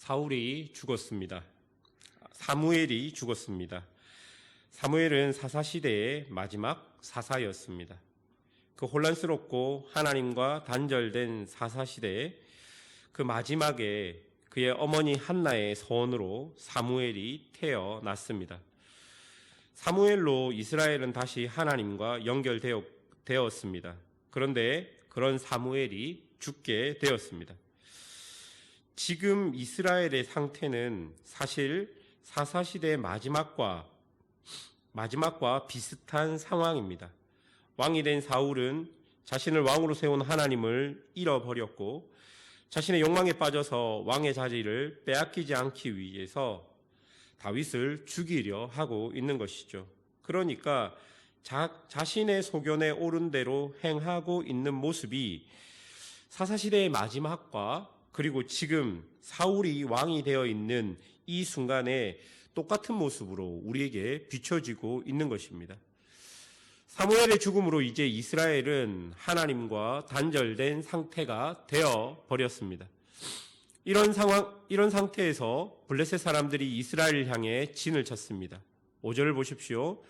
사울이 죽었습니다. 사무엘이 죽었습니다. 사무엘은 사사시대의 마지막 사사였습니다. 그 혼란스럽고 하나님과 단절된 사사시대에 그 마지막에 그의 어머니 한나의 소원으로 사무엘이 태어났습니다. 사무엘로 이스라엘은 다시 하나님과 연결되었습니다. 그런데 그런 사무엘이 죽게 되었습니다. 지금 이스라엘의 상태는 사실 사사시대의 마지막과 비슷한 상황입니다. 왕이 된 사울은 자신을 왕으로 세운 하나님을 잃어버렸고 자신의 욕망에 빠져서 왕의 자리를 빼앗기지 않기 위해서 다윗을 죽이려 하고 있는 것이죠. 그러니까 자신의 소견에 옳은 대로 행하고 있는 모습이 사사시대의 마지막과 그리고 지금 사울이 왕이 되어 있는 이 순간에 똑같은 모습으로 우리에게 비춰지고 있는 것입니다. 사무엘의 죽음으로 이제 이스라엘은 하나님과 단절된 상태가 되어 버렸습니다. 이런 상태에서 블레셋 사람들이 이스라엘을 향해 진을 쳤습니다. 5절을 보십시오.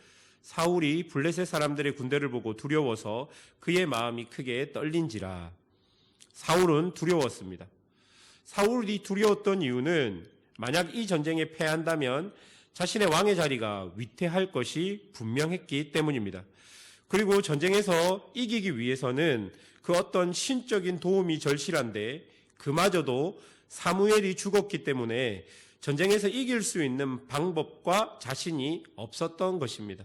사울이 블레셋 사람들의 군대를 보고 두려워서 그의 마음이 크게 떨린지라. 사울은 두려웠습니다. 사울이 두려웠던 이유는 만약 이 전쟁에 패한다면 자신의 왕의 자리가 위태할 것이 분명했기 때문입니다. 그리고 전쟁에서 이기기 위해서는 그 어떤 신적인 도움이 절실한데 그마저도 사무엘이 죽었기 때문에 전쟁에서 이길 수 있는 방법과 자신이 없었던 것입니다.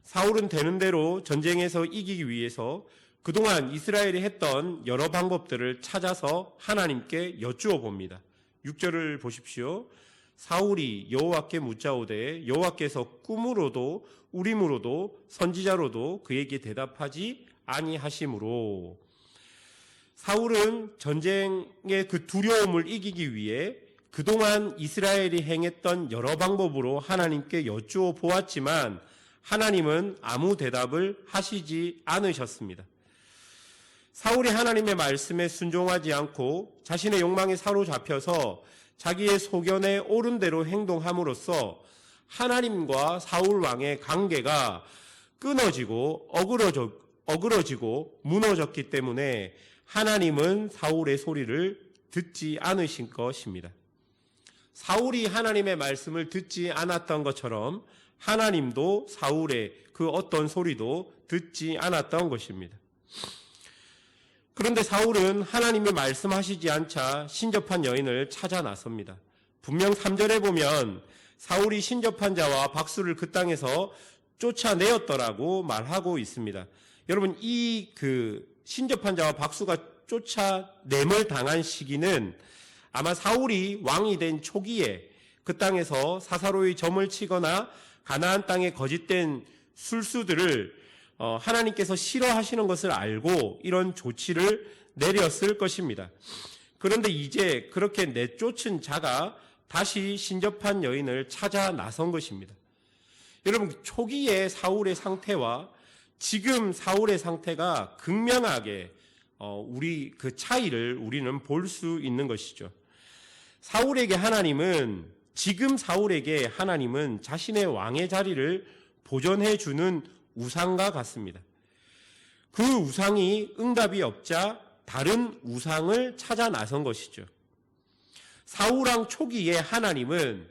사울은 되는 대로 전쟁에서 이기기 위해서 그동안 이스라엘이 했던 여러 방법들을 찾아서 하나님께 여쭈어 봅니다. 6절을 보십시오. 사울이 여호와께 묻자오되 여호와께서 꿈으로도 우림으로도 선지자로도 그에게 대답하지 아니하심으로. 사울은 전쟁의 그 두려움을 이기기 위해 그동안 이스라엘이 행했던 여러 방법으로 하나님께 여쭈어 보았지만 하나님은 아무 대답을 하시지 않으셨습니다. 사울이 하나님의 말씀에 순종하지 않고 자신의 욕망에 사로잡혀서 자기의 소견에 옳은 대로 행동함으로써 하나님과 사울 왕의 관계가 끊어지고 어그러지고 무너졌기 때문에 하나님은 사울의 소리를 듣지 않으신 것입니다. 사울이 하나님의 말씀을 듣지 않았던 것처럼 하나님도 사울의 그 어떤 소리도 듣지 않았던 것입니다. 그런데 사울은 하나님이 말씀하시지 않자 신접한 여인을 찾아 나섭니다. 분명 3절에 보면 사울이 신접한 자와 박수를 그 땅에서 쫓아내었더라고 말하고 있습니다. 여러분, 이 신접한 자와 박수가 쫓아냄을 당한 시기는 아마 사울이 왕이 된 초기에 그 땅에서 사사로이 점을 치거나 가나안 땅의 거짓된 술수들을 하나님께서 싫어하시는 것을 알고 이런 조치를 내렸을 것입니다. 그런데 이제 그렇게 내쫓은 자가 다시 신접한 여인을 찾아 나선 것입니다. 여러분, 초기의 사울의 상태와 지금 사울의 상태가 극명하게 우리 그 차이를 우리는 볼 수 있는 것이죠. 지금 사울에게 하나님은 자신의 왕의 자리를 보존해 주는 우상과 같습니다. 그 우상이 응답이 없자 다른 우상을 찾아 나선 것이죠. 사울왕 초기에 하나님은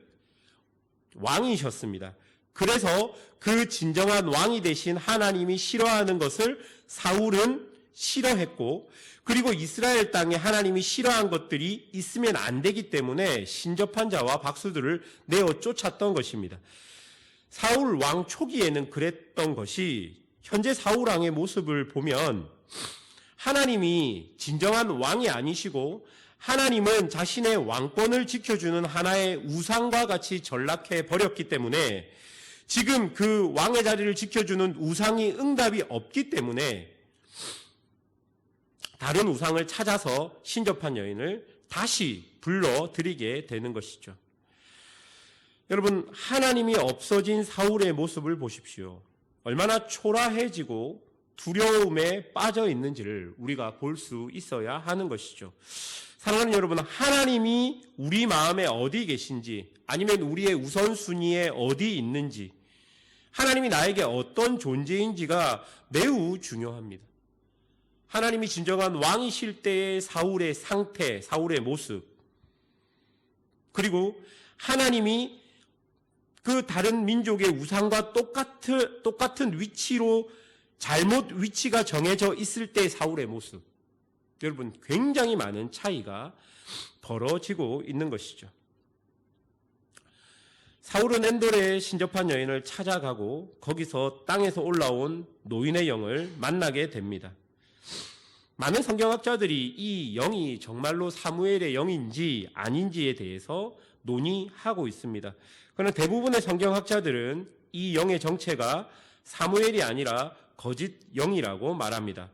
왕이셨습니다. 그래서 그 진정한 왕이 되신 하나님이 싫어하는 것을 사울은 싫어했고, 그리고 이스라엘 땅에 하나님이 싫어한 것들이 있으면 안 되기 때문에 신접한 자와 박수들을 내어 쫓았던 것입니다. 사울 왕 초기에는 그랬던 것이 현재 사울 왕의 모습을 보면 하나님이 진정한 왕이 아니시고 하나님은 자신의 왕권을 지켜주는 하나의 우상과 같이 전락해 버렸기 때문에 지금 그 왕의 자리를 지켜주는 우상이 응답이 없기 때문에 다른 우상을 찾아서 신접한 여인을 다시 불러들이게 되는 것이죠. 여러분, 하나님이 없어진 사울의 모습을 보십시오. 얼마나 초라해지고 두려움에 빠져 있는지를 우리가 볼 수 있어야 하는 것이죠. 사랑하는 여러분, 하나님이 우리 마음에 어디 계신지, 아니면 우리의 우선순위에 어디 있는지, 하나님이 나에게 어떤 존재인지가 매우 중요합니다. 하나님이 진정한 왕이실 때의 사울의 상태, 사울의 모습, 그리고 하나님이 그 다른 민족의 우상과 똑같은 위치로 잘못 위치가 정해져 있을 때의 사울의 모습, 여러분 굉장히 많은 차이가 벌어지고 있는 것이죠. 사울은 엔돌의 신접한 여인을 찾아가고 거기서 땅에서 올라온 노인의 영을 만나게 됩니다. 많은 성경학자들이 이 영이 정말로 사무엘의 영인지 아닌지에 대해서 논의하고 있습니다. 그러나 대부분의 성경학자들은 이 영의 정체가 사무엘이 아니라 거짓 영이라고 말합니다.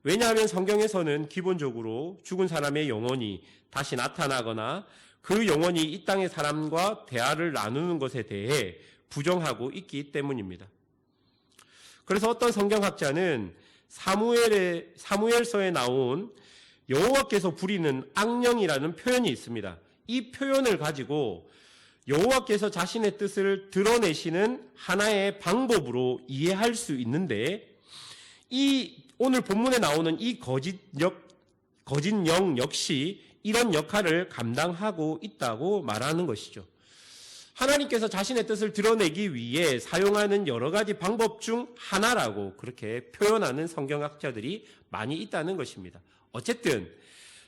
왜냐하면 성경에서는 기본적으로 죽은 사람의 영혼이 다시 나타나거나 그 영혼이 이 땅의 사람과 대화를 나누는 것에 대해 부정하고 있기 때문입니다. 그래서 어떤 성경학자는 사무엘서에 나온 여호와께서 부리는 악령이라는 표현이 있습니다. 이 표현을 가지고 여호와께서 자신의 뜻을 드러내시는 하나의 방법으로 이해할 수 있는데, 이 오늘 본문에 나오는 이 거짓 영 역시 이런 역할을 감당하고 있다고 말하는 것이죠. 하나님께서 자신의 뜻을 드러내기 위해 사용하는 여러 가지 방법 중 하나라고 그렇게 표현하는 성경학자들이 많이 있다는 것입니다. 어쨌든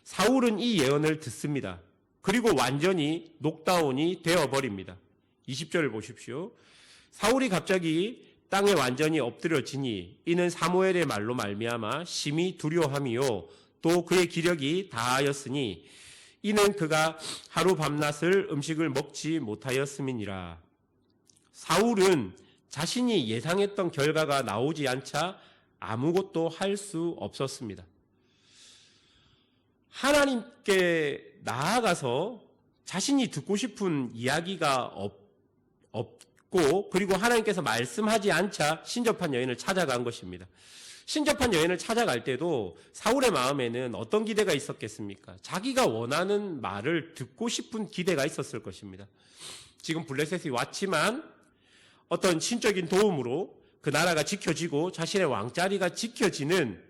사울은 이 예언을 듣습니다. 그리고 완전히 녹다운이 되어버립니다. 20절을 보십시오. 사울이 갑자기 땅에 완전히 엎드려지니 이는 사무엘의 말로 말미암아 심히 두려워함이요 또 그의 기력이 다하였으니 이는 그가 하루 밤낮을 음식을 먹지 못하였음이니라. 사울은 자신이 예상했던 결과가 나오지 않자 아무것도 할 수 없었습니다. 하나님께 나아가서 자신이 듣고 싶은 이야기가 없고, 그리고 하나님께서 말씀하지 않자 신접한 여인을 찾아간 것입니다. 신접한 여인을 찾아갈 때도 사울의 마음에는 어떤 기대가 있었겠습니까? 자기가 원하는 말을 듣고 싶은 기대가 있었을 것입니다. 지금 블레셋이 왔지만 어떤 신적인 도움으로 그 나라가 지켜지고 자신의 왕자리가 지켜지는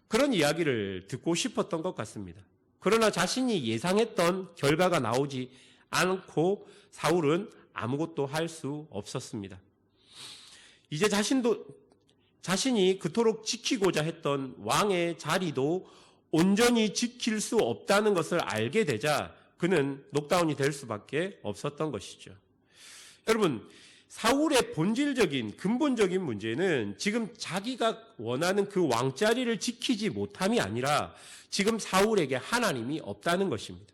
그런 이야기를 듣고 싶었던 것 같습니다. 그러나 자신이 예상했던 결과가 나오지 않고 사울은 아무것도 할 수 없었습니다. 이제 자신이 그토록 지키고자 했던 왕의 자리도 온전히 지킬 수 없다는 것을 알게 되자 그는 녹다운이 될 수밖에 없었던 것이죠. 여러분, 사울의 본질적인 근본적인 문제는 지금 자기가 원하는 그 왕자리를 지키지 못함이 아니라 지금 사울에게 하나님이 없다는 것입니다.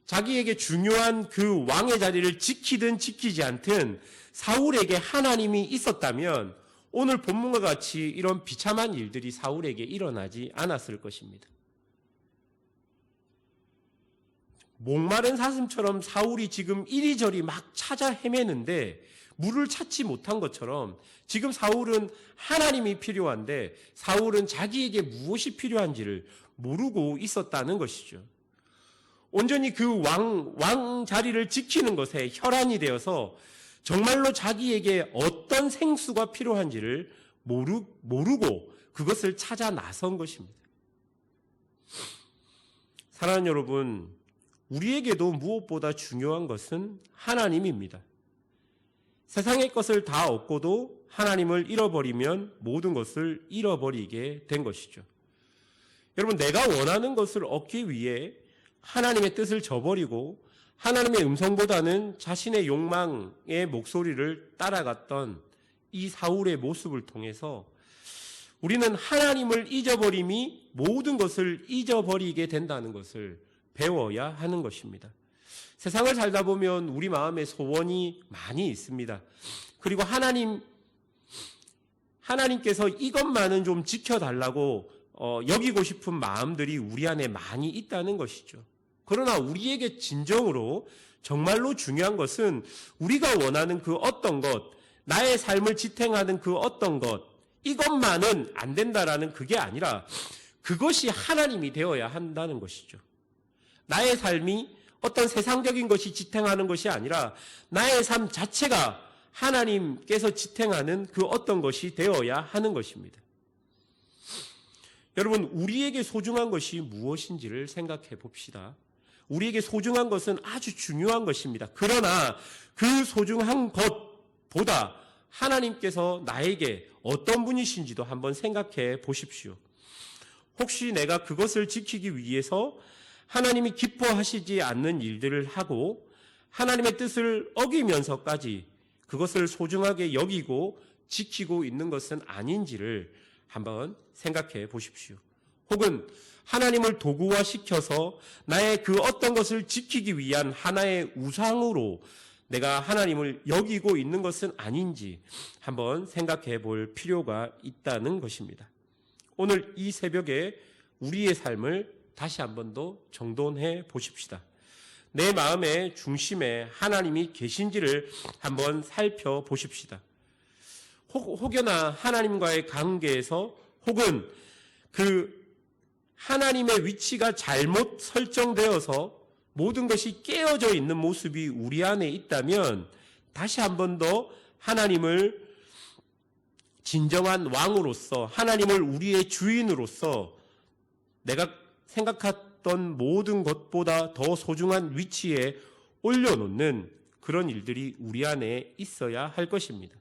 자기에게 중요한 그 왕의 자리를 지키든 지키지 않든 사울에게 하나님이 있었다면 오늘 본문과 같이 이런 비참한 일들이 사울에게 일어나지 않았을 것입니다. 목마른 사슴처럼 사울이 지금 이리저리 막 찾아 헤매는데 물을 찾지 못한 것처럼 지금 사울은 하나님이 필요한데 사울은 자기에게 무엇이 필요한지를 모르고 있었다는 것이죠. 온전히 그 왕 자리를 지키는 것에 혈안이 되어서 정말로 자기에게 어떤 생수가 필요한지를 모르고 그것을 찾아 나선 것입니다. 사랑하는 여러분, 우리에게도 무엇보다 중요한 것은 하나님입니다. 세상의 것을 다 얻고도 하나님을 잃어버리면 모든 것을 잃어버리게 된 것이죠. 여러분, 내가 원하는 것을 얻기 위해 하나님의 뜻을 저버리고 하나님의 음성보다는 자신의 욕망의 목소리를 따라갔던 이 사울의 모습을 통해서 우리는 하나님을 잊어버림이 모든 것을 잊어버리게 된다는 것을 배워야 하는 것입니다. 세상을 살다 보면 우리 마음에 소원이 많이 있습니다. 그리고 하나님께서 이것만은 좀 지켜달라고 여기고 싶은 마음들이 우리 안에 많이 있다는 것이죠. 그러나 우리에게 진정으로 정말로 중요한 것은 우리가 원하는 그 어떤 것, 나의 삶을 지탱하는 그 어떤 것, 이것만은 안 된다라는 그게 아니라 그것이 하나님이 되어야 한다는 것이죠. 나의 삶이 어떤 세상적인 것이 지탱하는 것이 아니라 나의 삶 자체가 하나님께서 지탱하는 그 어떤 것이 되어야 하는 것입니다. 여러분, 우리에게 소중한 것이 무엇인지를 생각해 봅시다. 우리에게 소중한 것은 아주 중요한 것입니다. 그러나 그 소중한 것보다 하나님께서 나에게 어떤 분이신지도 한번 생각해 보십시오. 혹시 내가 그것을 지키기 위해서 하나님이 기뻐하시지 않는 일들을 하고 하나님의 뜻을 어기면서까지 그것을 소중하게 여기고 지키고 있는 것은 아닌지를 한번 생각해 보십시오. 혹은 하나님을 도구화시켜서 나의 그 어떤 것을 지키기 위한 하나의 우상으로 내가 하나님을 여기고 있는 것은 아닌지 한번 생각해 볼 필요가 있다는 것입니다. 오늘 이 새벽에 우리의 삶을 다시 한번 더 정돈해 보십시다. 내 마음의 중심에 하나님이 계신지를 한번 살펴보십시다. 혹여나 하나님과의 관계에서 혹은 그 하나님의 위치가 잘못 설정되어서 모든 것이 깨어져 있는 모습이 우리 안에 있다면 다시 한번 더 하나님을 진정한 왕으로서 하나님을 우리의 주인으로서 내가 생각했던 모든 것보다 더 소중한 위치에 올려놓는 그런 일들이 우리 안에 있어야 할 것입니다.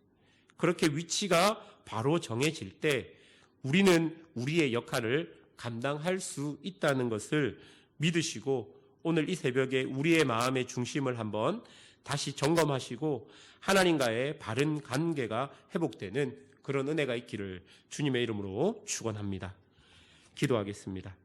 그렇게 위치가 바로 정해질 때 우리는 우리의 역할을 감당할 수 있다는 것을 믿으시고 오늘 이 새벽에 우리의 마음의 중심을 한번 다시 점검하시고 하나님과의 바른 관계가 회복되는 그런 은혜가 있기를 주님의 이름으로 축원합니다. 기도하겠습니다.